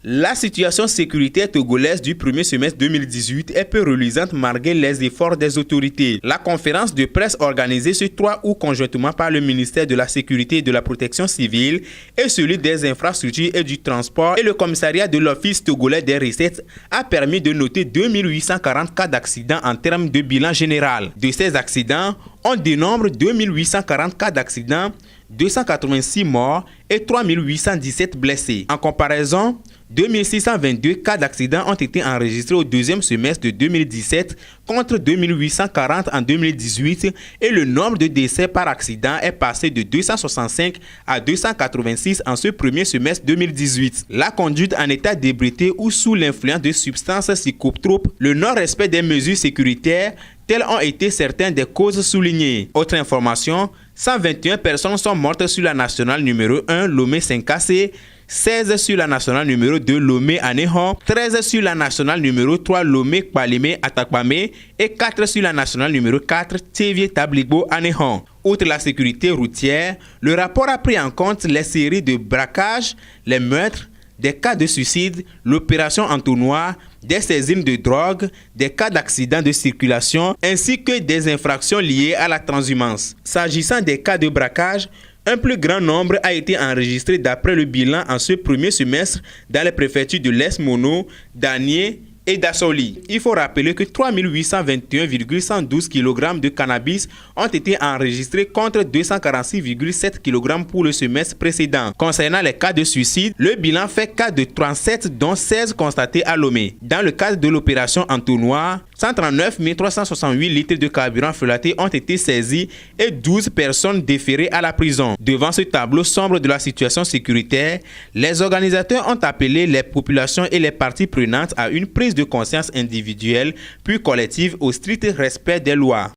La situation sécuritaire togolaise du premier semestre 2018 est peu reluisante malgré les efforts des autorités. La conférence de presse organisée ce 3 août conjointement par le ministère de la Sécurité et de la Protection civile et celui des infrastructures et du transport et le commissariat de l'Office togolais des recettes a permis de noter 2840 cas d'accidents en termes de bilan général. De ces accidents, on dénombre 2840 cas d'accidents, 286 morts et 3817 blessés. En comparaison, 2622 cas d'accidents ont été enregistrés au deuxième semestre de 2017 contre 2840 en 2018 et le nombre de décès par accident est passé de 265 à 286 en ce premier semestre 2018. La conduite en état d'ébriété ou sous l'influence de substances psychotropes, le non-respect des mesures sécuritaires, telles ont été certaines des causes soulignées. Autre information, 121 personnes sont mortes sur la nationale numéro 1 Lomé-Saint-Cassé, 16 sur la nationale numéro 2 Lomé-Anéhon, 13 sur la nationale numéro 3 Lomé-Kpalimé-Atakpamé et 4 sur la nationale numéro 4 Thévié-Tabligbo-Anéhon. Outre la sécurité routière, le rapport a pris en compte les séries de braquages, les meurtres, des cas de suicide, l'opération entonnoir, des saisines de drogue, des cas d'accidents de circulation, ainsi que des infractions liées à la transhumance. S'agissant des cas de braquage, un plus grand nombre a été enregistré d'après le bilan en ce premier semestre dans les préfectures de l'Est Mono, d'Anié et d'Assoli. Il faut rappeler que 3821,112 kg de cannabis ont été enregistrés contre 246,7 kg pour le semestre précédent. Concernant les cas de suicide, le bilan fait cas de 37 dont 16 constatés à Lomé. Dans le cadre de l'opération Entonnoir, 139 368 litres de carburant frelaté ont été saisis et 12 personnes déférées à la prison. Devant ce tableau sombre de la situation sécuritaire, les organisateurs ont appelé les populations et les parties prenantes à une prise de conscience individuelle puis collective au strict respect des lois.